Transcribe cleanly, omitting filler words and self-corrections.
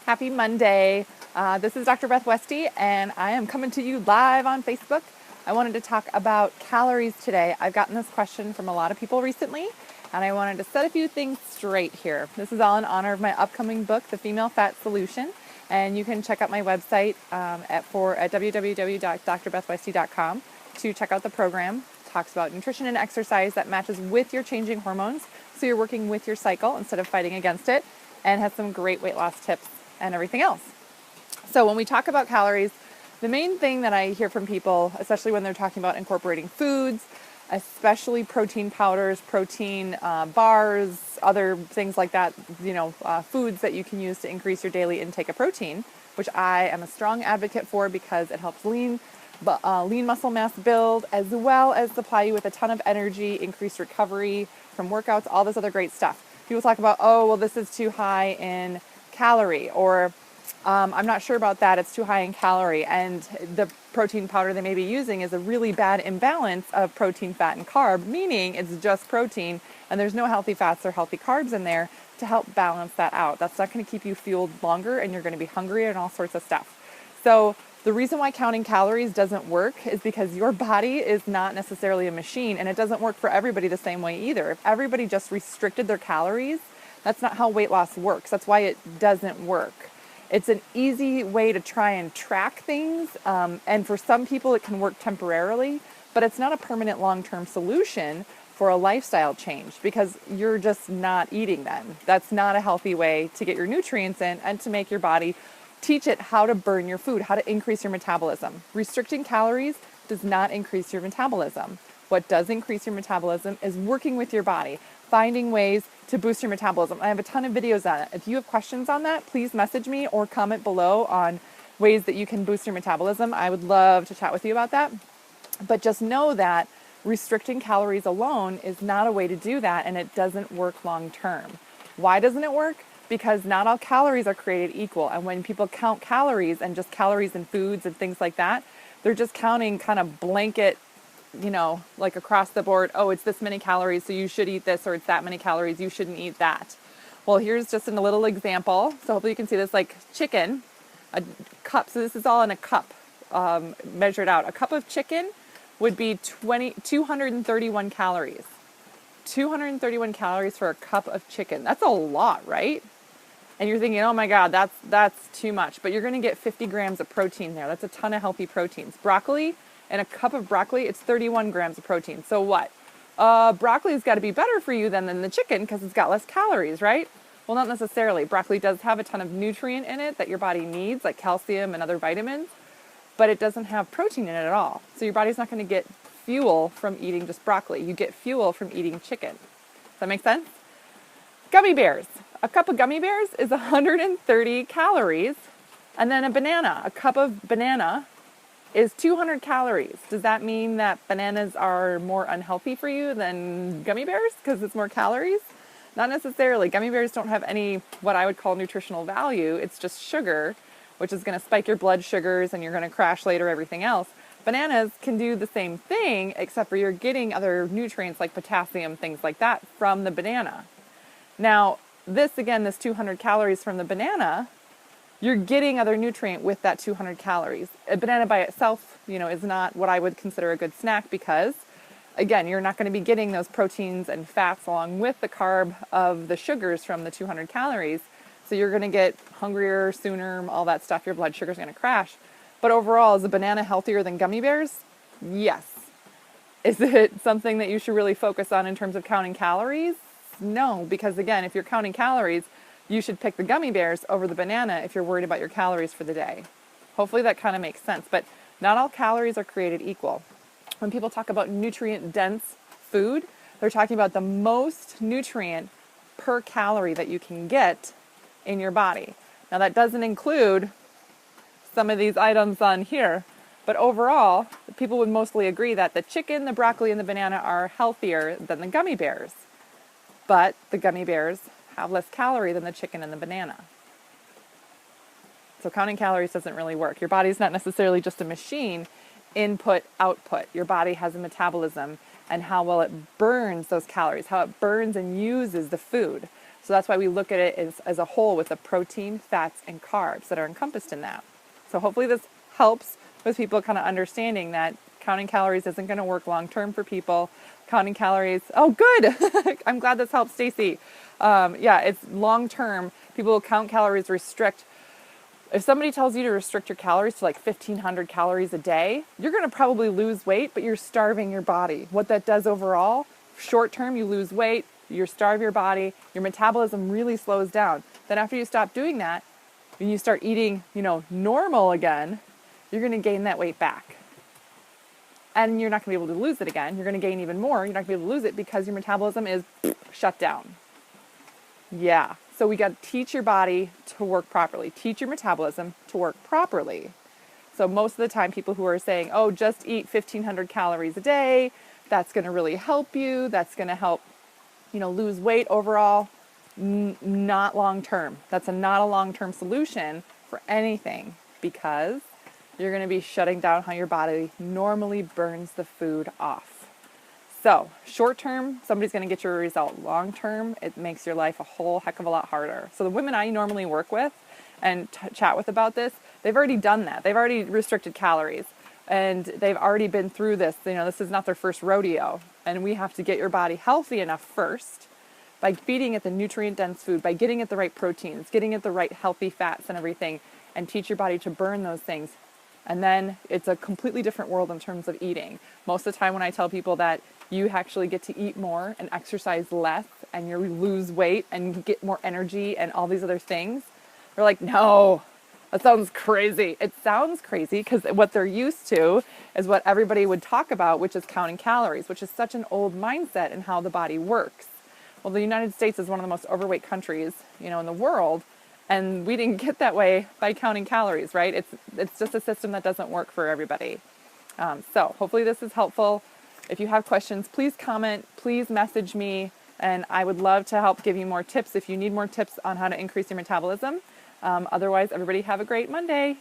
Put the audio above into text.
Happy Monday. This is Dr. Beth Westy, and I am coming to you live on Facebook. I wanted to talk about calories today. I've gotten this question from a lot of people recently, and I wanted to set a few things straight here. This is all in honor of my upcoming book, The Female Fat Solution, and you can check out my website at www.drbethwesty.com to check out the program. It talks about nutrition and exercise that matches with your changing hormones, so you're working with your cycle instead of fighting against it, and has some great weight loss tips and everything else. So when we talk about calories, the main thing that I hear from people, especially when they're talking about incorporating foods, especially protein powders, protein bars, other things like that, foods that you can use to increase your daily intake of protein, which I am a strong advocate for because it helps lean muscle mass build, as well as supply you with a ton of energy, increased recovery from workouts, all this other great stuff. People talk about, this is too high in calorie, or I'm not sure about that, it's too high in calorie, and the protein powder they may be using is a really bad imbalance of protein, fat, and carb, meaning it's just protein and there's no healthy fats or healthy carbs in there to help balance that out. That's not going to keep you fueled longer, and you're going to be hungry and all sorts of stuff. So the reason why counting calories doesn't work is because your body is not necessarily a machine, and it doesn't work for everybody the same way either. If everybody just restricted their calories, that's not how weight loss works. That's why it doesn't work. It's an easy way to try and track things, and for some people it can work temporarily, but it's not a permanent long-term solution for a lifestyle change because you're just not eating then. That's not a healthy way to get your nutrients in and to make your body teach it how to burn your food, how to increase your metabolism. Restricting calories does not increase your metabolism. What does increase your metabolism is working with your body, finding ways to boost your metabolism. I have a ton of videos on it. If you have questions on that, please message me or comment below on ways that you can boost your metabolism. I would love to chat with you about that. But just know that restricting calories alone is not a way to do that, and it doesn't work long term. Why doesn't it work? Because not all calories are created equal. And when people count calories and just calories in foods and things like that, they're just counting kind of blanket, like across the board, it's this many calories, so you should eat this, or it's that many calories, you shouldn't eat that. Well, here's just a little example. So hopefully you can see this, like chicken, a cup. So this is all in a cup, measured out. A cup of chicken would be 231 calories. 231 calories for a cup of chicken. That's a lot, right? And you're thinking, oh my God, that's too much. But you're going to get 50 grams of protein there. That's a ton of healthy proteins. Broccoli, in a cup of broccoli, it's 31 grams of protein. So what? Broccoli's got to be better for you than the chicken because it's got less calories, right? Well, not necessarily. Broccoli does have a ton of nutrient in it that your body needs, like calcium and other vitamins, but it doesn't have protein in it at all. So your body's not going to get fuel from eating just broccoli. You get fuel from eating chicken. Does that make sense? Gummy bears. A cup of gummy bears is 130 calories. And then a cup of banana is 200 calories. Does that mean that bananas are more unhealthy for you than gummy bears because it's more calories? Not necessarily. Gummy bears don't have any what I would call nutritional value. It's just sugar, which is going to spike your blood sugars and you're going to crash later, everything else. Bananas can do the same thing, except for you're getting other nutrients like potassium, things like that, from the banana. Now, this 200 calories from the banana, you're getting other nutrient with that 200 calories. A banana by itself, is not what I would consider a good snack because, again, you're not going to be getting those proteins and fats along with the carb of the sugars from the 200 calories. So you're going to get hungrier sooner, all that stuff. Your blood sugar is going to crash. But overall, is a banana healthier than gummy bears? Yes. Is it something that you should really focus on in terms of counting calories? No, because again, if you're counting calories, you should pick the gummy bears over the banana if you're worried about your calories for the day. Hopefully that kind of makes sense, but not all calories are created equal. When people talk about nutrient-dense food, they're talking about the most nutrient per calorie that you can get in your body. Now that doesn't include some of these items on here, but overall, people would mostly agree that the chicken, the broccoli, and the banana are healthier than the gummy bears. But the gummy bears have less calorie than the chicken and the banana. So counting calories doesn't really work. Your body's not necessarily just a machine, input, output. Your body has a metabolism and how well it burns those calories, how it burns and uses the food. So that's why we look at it as a whole with the protein, fats, and carbs that are encompassed in that. So hopefully this helps with people kind of understanding that counting calories isn't going to work long term for people. Counting calories, oh good, I'm glad this helps, Stacy. Yeah, it's long term. People will count calories, restrict. If somebody tells you to restrict your calories to like 1,500 calories a day, you're going to probably lose weight, but you're starving your body. What that does overall, short term, you lose weight, you starve your body, your metabolism really slows down. Then after you stop doing that, when you start eating, normal again, you're going to gain that weight back. And you're not going to be able to lose it again. You're going to gain even more. You're not going to be able to lose it because your metabolism is shut down. Yeah. So we got to teach your body to work properly. Teach your metabolism to work properly. So most of the time, people who are saying, oh, just eat 1,500 calories a day, that's going to really help you. That's going to help, lose weight overall. Not long term. That's not a long-term solution for anything because you're going to be shutting down how your body normally burns the food off. So short term, somebody's going to get your result. Long term, it makes your life a whole heck of a lot harder. So the women I normally work with and chat with about this, they've already done that. They've already restricted calories and they've already been through this. This is not their first rodeo. And we have to get your body healthy enough first by feeding it the nutrient-dense food, by getting it the right proteins, getting it the right healthy fats and everything, and teach your body to burn those things. And then it's a completely different world in terms of eating. Most of the time when I tell people that you actually get to eat more and exercise less and you lose weight and get more energy and all these other things, they're like, no, that sounds crazy. It sounds crazy because what they're used to is what everybody would talk about, which is counting calories, which is such an old mindset in how the body works. Well, the United States is one of the most overweight countries, in the world. And we didn't get that way by counting calories, right? It's just a system that doesn't work for everybody. So hopefully this is helpful. If you have questions, please comment, please message me, and I would love to help give you more tips if you need more tips on how to increase your metabolism. Otherwise, everybody have a great Monday.